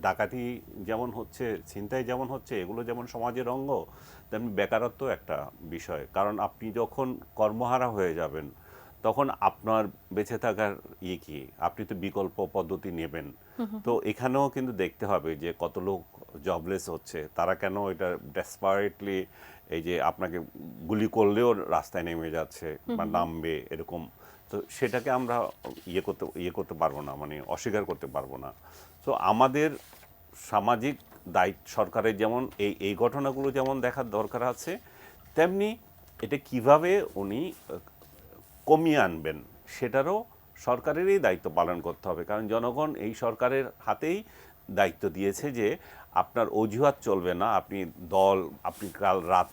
ডাকাতি যেমন হচ্ছে, ছিনতাই যেমন হচ্ছে, এগুলো যেমন সমাজের অঙ্গ, তেমনি বেকারত্ব একটা বিষয়। কারণ আপনি যখন কর্মহারা হয়ে যাবেন তখন আপনার বেঁচে থাকার কি, আপনি তো বিকল্প পদ্ধতি নেবেন। তো এখানেও কিন্তু দেখতে হবে যে কত লোক জবলেস হচ্ছে, তারা কেন এটা ডেসপারেটলি এই যে আপনাকে গুলি করলেও রাস্তায় নেমে যাচ্ছে বা নামবে এরকম। তো সেটাকে আমরা ইয়ে করতে পারবো না, মানে অস্বীকার করতে পারবো না। তো আমাদের সামাজিক দায়িত্ব সরকারের যেমন এই ঘটনাগুলো যেমন দেখার দরকার আছে, তেমনি এটা কিভাবে উনি কমিয়ে আনবেন সেটারও সরকারেরই দায়িত্ব পালন করতে হবে। কারণ জনগণ এই সরকারের হাতেই দায়িত্ব দিয়েছে যে আপনার অজুহাত চলবে না। আপনি কাল রাত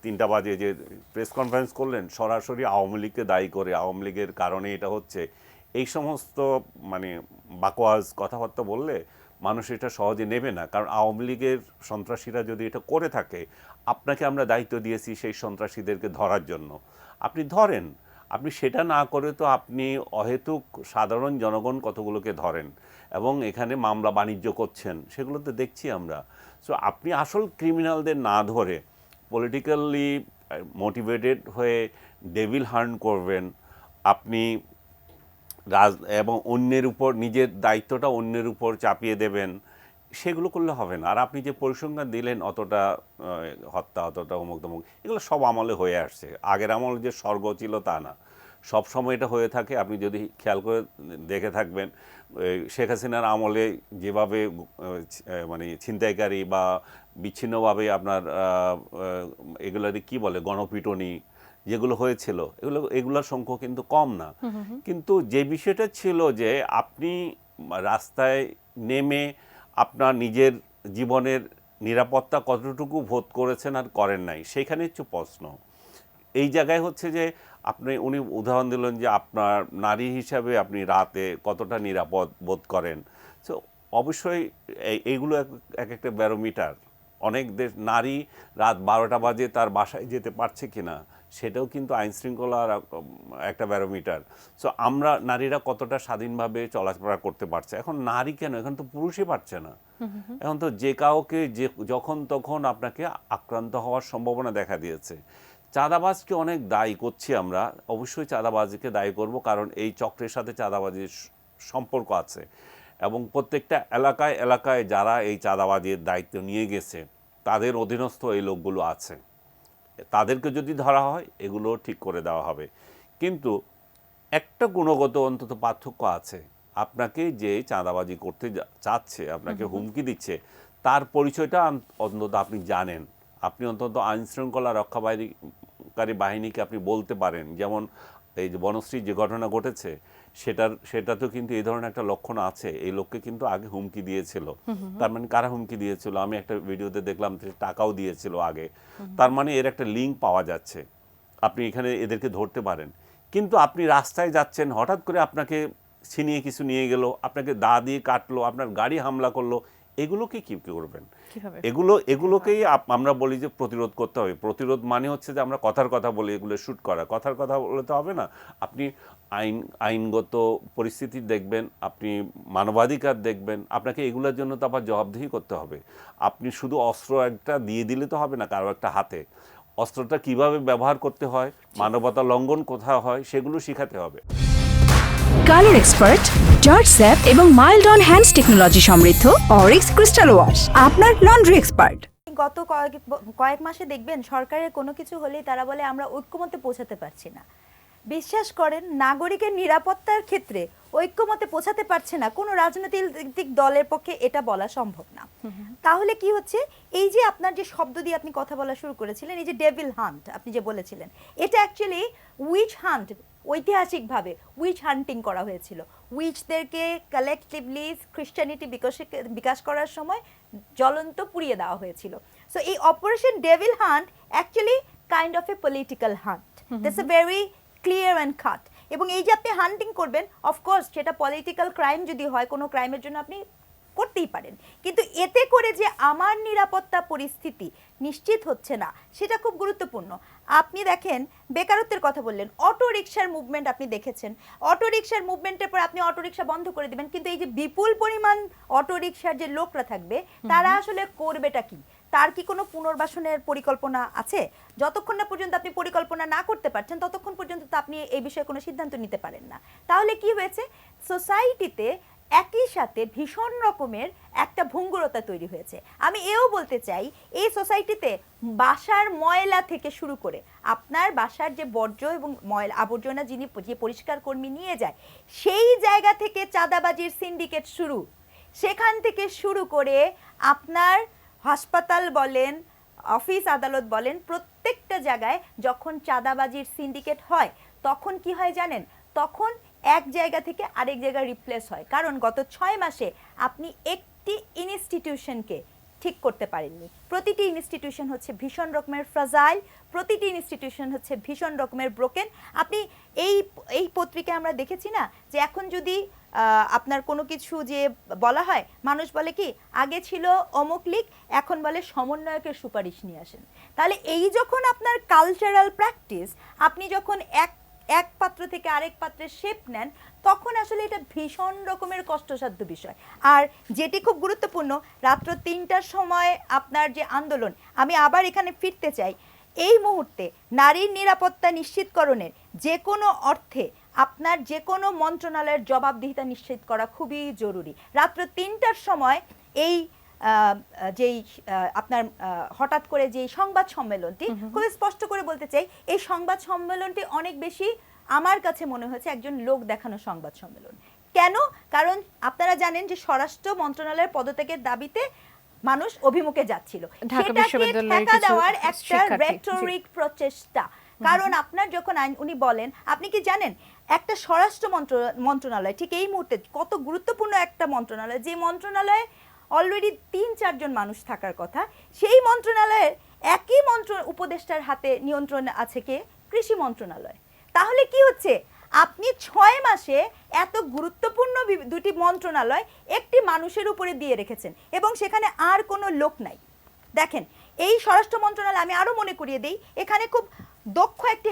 ৩টা বাজে যে প্রেস কনফারেন্স করলেন সরাসরি আওয়ামী লীগকে দায়ী করে, আওয়ামী লীগের কারণে এটা হচ্ছে, এই সমস্ত মানে বাকওয়াজ কথাবার্তা বললে মানুষ এটা সহজে নেবে না। কারণ আওয়ামী লীগের সন্ত্রাসীরা যদি এটা করে থাকে, আপনাকে আমরা দায়িত্ব দিয়েছি সেই সন্ত্রাসীদেরকে ধরার জন্য, আপনি ধরেন। আপনি সেটা না করে তো আপনি অহেতুক সাধারণ জনগণ কতগুলোকে ধরেন এবং এখানে মামলা বাণিজ্য করছেন, সেগুলো তো দেখছি আমরা। সো আপনি আসল ক্রিমিনালদের না ধরে পলিটিক্যালি মোটিভেটেড হয়ে ডেভিল হান্ট করবেন আপনি, এবং অন্যের উপর নিজের দায়িত্বটা অন্যের উপর চাপিয়ে দেবেন, সেগুলো করলে হবে না। আর আপনি যে পরিসংখ্যান দিলেন অতটা হত্যা, অতটা অমুক তমুক, এগুলো সব আমলে হয়ে আসছে। আগের আমল যে স্বর্গ ছিল তা না, সব সময় এটা হয়ে থাকে। আপনি যদি খেয়াল করে দেখে থাকবেন শেখ হাসিনার আমলে যেভাবে মানে ছিনতাইকারী বা বিচ্ছিন্নভাবে আপনার এগুলোকে কী বলে গণপিটুনি যেগুলো হয়েছিল, এগুলোর সংখ্যা কিন্তু কম না। কিন্তু যে বিষয়টা ছিল যে আপনি রাস্তায় নেমে আপনার নিজের জীবনের নিরাপত্তা কতটুকু বোধ করেছেন আর করেন নাই, সেইখানে হচ্ছে প্রশ্ন। এই জায়গায় হচ্ছে যে উনি উদাহরণ দিলেন যে আপনার নারী হিসাবে আপনি রাতে কতটা নিরাপদ বোধ করেন। সো অবশ্যই এইগুলো এক একটা ব্যারোমিটার। অনেক নারী রাত 12টা বাজে তার বাসায় যেতে পারছে কিনা, সেটাও কিন্তু আইন শৃঙ্খলার একটা ব্যারোমিটার। সো আমরা নারীরা কতটা স্বাধীনভাবে চলাফেরা করতে পারছে। এখন নারী কেন, এখন তো পুরুষই পারছে না। এখন তো যে কাউকে যখন তখন আপনাকে আক্রান্ত হওয়ার সম্ভাবনা দেখা দিয়েছে। চাঁদাবাজকে অনেক দায়ী করছি আমরা, অবশ্যই চাঁদাবাজকে দায়ী করব, কারণ এই চক্রের সাথে চাঁদাবাজির সম্পর্ক আছে এবং প্রত্যেকটা এলাকায় এলাকায় যারা এই চাঁদাবাজির দায়িত্ব নিয়ে গেছে তাদের অধীনস্থ এই লোকগুলো আছে। তাদেরকে যদি ধরা হয় এগুলো ঠিক করে দেওয়া হবে। কিন্তু একটা গুণগত অন্তত পার্থক্য আছে। আপনাকে যে চাঁদাবাজি করতে চাচ্ছে, আপনাকে হুমকি দিচ্ছে, তার পরিচয়টা অন্তত আপনি জানেন। আপনি অন্তত আইনশৃঙ্খলা রক্ষাকারী বাহিনীকে আপনি বলতে পারেন। যেমন এই যে বনশ্রী যে ঘটনা ঘটেছে, সেটাতেও কিন্তু এই ধরনের একটা লক্ষণ আছে। এই লোককে কিন্তু আগে হুমকি দিয়েছিল। তার মানে কারা হুমকি দিয়েছিল? আমি একটা ভিডিওতে দেখলাম যে টাকাও দিয়েছিল আগে। তার মানে এর একটা লিঙ্ক পাওয়া যাচ্ছে, আপনি এখানে এদেরকে ধরতে পারেন। কিন্তু আপনি রাস্তায় যাচ্ছেন, হঠাৎ করে আপনাকে ছিনিয়ে কিছু নিয়ে গেল, আপনাকে দা দিয়ে কাটলো, আপনার গাড়ি হামলা করলো, এগুলোকে কী করবেন? এগুলোকেই আমরা বলি যে প্রতিরোধ করতে হবে। প্রতিরোধ মানে হচ্ছে যে আমরা কথার কথা বলি, এগুলো শ্যুট করা। কথার কথা বললে তো হবে না। আপনি আইনগত পরিস্থিতি দেখবেন, আপনি মানবাধিকার দেখবেন, আপনাকে এগুলোর জন্য তো আবার জবাবদিহি করতে হবে। আপনি শুধু অস্ত্র একটা দিয়ে দিলে তো হবে না কারো একটা হাতে। অস্ত্রটা কিভাবে ব্যবহার করতে হয়, মানবতা লঙ্ঘন কোথায় হয়, সেগুলো শেখাতে হবে। কালার এক্সপার্ট, জর্জ স্যাপ এবং মাইল্ড অন হ্যান্ডস টেকনোলজি সমৃদ্ধ অরিক্স ক্রিস্টাল ওয়াশ আপনার লন্ড্রি এক্সপার্ট। গত কয়েক মাসে দেখবেন সরকারের কোনো কিছু হলেই তারা বলে আমরা ঐক্যমত্যে পৌঁছাতে পারছি না। বিশ্বাস করেন, নাগরিকের নিরাপত্তার ক্ষেত্রে ঐক্যমত্যে পৌঁছাতে পারছে না কোনো রাজনৈতিক দলের পক্ষে, এটা বলা সম্ভব না। তাহলে কি হচ্ছে, এই যে আপনার যে শব্দ দিয়ে আপনি কথা বলা শুরু করেছিলেন, এই যে ডেভিল হান্ট আপনি যে বলেছিলেন, এটা অ্যাকচুয়ালি উইচ হান্ট। ঐতিহাসিকভাবে উইচ হান্টিং করা হয়েছিল। উইচদেরকে কালেকটিভলি খ্রিস্টানিটি বিকাশ করার সময় জ্বলন্ত পুড়িয়ে দেওয়া হয়েছিল। সো এই operation devil hunt actually kind of a political hunt. That's a very clear and cut. এবং এই যে আপনি হান্টিং করবেন, অফকোর্স সেটা পলিটিক্যাল ক্রাইম যদি হয়, কোনো ক্রাইমের জন্য আপনি করতেই পারেন, কিন্তু এতে করে যে আমার নিরাপত্তা পরিস্থিতি নিশ্চিত হচ্ছে না সেটা খুব গুরুত্বপূর্ণ। আপনি দেখেন বেকারত্বের কথা বললেন, অটো রিকশার মুভমেন্ট আপনি দেখেছেন, অটো রিকশার মুভমেন্টের পর আপনি অটো রিকশা বন্ধ করে দিবেন, কিন্তু এই যে বিপুল পরিমাণ অটো রিকশার যে লোকরা থাকবে তারা আসলে করবেটা কি? তার কি কোনো পুনর্বাসনের পরিকল্পনা আছে? যতক্ষণ না পর্যন্ত আপনি পরিকল্পনা না করতে পারছেন ততক্ষণ পর্যন্ত তো আপনি এই বিষয়ে কোনো সিদ্ধান্ত নিতে পারেন না। তাহলে কি হয়েছে, সোসাইটিতে একই সাথে ভীষণ রকমের একটা ভঙ্গুরতা তৈরি হয়েছে। আমি এও বলতে চাই, এই সোসাইটিতে বাসার ময়লা থেকে শুরু করে আপনার বাসার যে বর্জ্য এবং ময়লা আবর্জনা যে পরিষ্কার কর্মী নিয়ে যায়, সেই জায়গা থেকে চাঁদাবাজির সিন্ডিকেট শুরু, সেখান থেকে শুরু করে আপনার হাসপাতাল বলেন, অফিস আদালত বলেন, প্রত্যেকটা জায়গায় যখন চাঁদাবাজির সিন্ডিকেট হয় তখন কি হয় জানেন? তখন এক জায়গা থেকে আরেক জায়গায় রিপ্লেস হয়। কারণ গত 6 মাসে আপনি একটি ইনস্টিটিউশনকে ঠিক করতে পারেননি। প্রতিটি ইনস্টিটিউশন হচ্ছে ভীষণ রকমের ফ্রাজাইল, প্রতিটি ইনস্টিটিউশন হচ্ছে ভীষণ রকমের ব্রোকেন। আপনি এই পত্রিকায় আমরা দেখেছি না যে এখন যদি আপনার কোনো কিছু যে বলা হয়, মানুষ বলে কি আগে ছিল অমুক লীগ, এখন বলে সমন্বয়কের সুপারিশ নিয়ে আসেন। তাহলে এই যখন আপনার কালচারাল প্র্যাকটিস, আপনি যখন এক পাত্র থেকে আরেক পাত্রে শেপ নেন, তখন আসলে এটা ভীষণ রকমের কষ্টসাধ্য বিষয়। আর যেটি খুব গুরুত্বপূর্ণ, রাত্র 3টার সময় আপনার যে আন্দোলন, আমি আবার এখানে ফিরতে চাই, এই মুহূর্তে নারীর নিরাপত্তা নিশ্চিতকরণের যে কোনো অর্থে আপনার যে কোনো মন্ত্রণালয়ের জবাবদিহিতা নিশ্চিত করা খুবই জরুরি। রাত্র 3টার সময় এই যেই আপনার হঠাৎ করে যে সংবাদ সম্মেলনটি, খুব স্পষ্ট করে বলতে চাই, এই সংবাদ সম্মেলনটি অনেক বেশি আমার কাছে মনে হয়েছে একজন লোক দেখানো সংবাদ সম্মেলন। কেন? কারণ আপনারা জানেন যে স্বরাষ্ট্র মন্ত্রণালয়ের পদত্যাগের দাবিতে মানুষ অভিমুখে যাচ্ছিল, সেটাকে ঠেকা দেওয়ার একটা রেটরিক প্রচেষ্টা। কারণ আপনার যখন উনি বলেন, আপনি কি জানেন একটা স্বরাষ্ট্র মন্ত্রণালয় ঠিক এই মুহূর্তে কত গুরুত্বপূর্ণ একটা মন্ত্রণালয়, যে মন্ত্রণালয়ে অলরেডি 3-4 জন মানুষ থাকার কথা, সেই মন্ত্রণালয়ের একই উপদেষ্টার হাতে নিয়ন্ত্রণ আছে কে? কৃষি মন্ত্রণালয়। তাহলে কি হচ্ছে, আপনি 6 মাসে এত গুরুত্বপূর্ণ দুটি মন্ত্রণালয় একটি মানুষের উপরে দিয়ে রেখেছেন এবং সেখানে আর কোনো লোক নাই। দেখেন এই স্বরাষ্ট্র মন্ত্রণালয়, আমি আরো মনে করিয়ে দেই, এখানে খুব দক্ষ একটি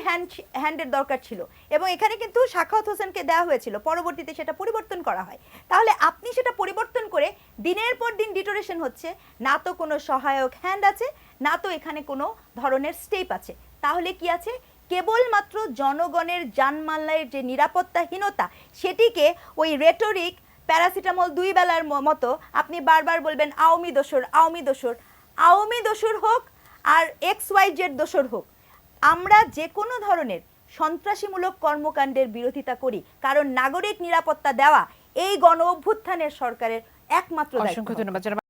হ্যান্ডের দরকার ছিল এবং এখানে কিন্তু সাখাওয়াত হোসেনকে দেওয়া হয়েছিল, পরবর্তীতে সেটা পরিবর্তন করা হয়। তাহলে আপনি সেটা পরিবর্তন করে দিনের পর দিন ডিটোরেশন হচ্ছে, না তো কোনো সহায়ক হ্যান্ড আছে, না তো এখানে কোনো ধরনের স্টেপ আছে। তাহলে কি আছে? কেবলমাত্র জনগণের জানমালের যে নিরাপত্তাহীনতা, সেটিকে ওই রেটরিক প্যারাসিটামল 2 বেলার মতো আপনি বারবার বলবেন আওয়ামী দোসর, আওয়ামী দোসর, আওয়ামী দোসর হোক আর XYZ দোসর হোক, আমরা যে কোনো ধরনের সন্ত্রাসীমূলক কর্মকাণ্ডের বিরোধিতা করি, কারণ নাগরিক নিরাপত্তা দেওয়া এই গণ অভ্যুত্থানের সরকারের একমাত্র দায়িত্ব। অসংখ্য ধন্যবাদ।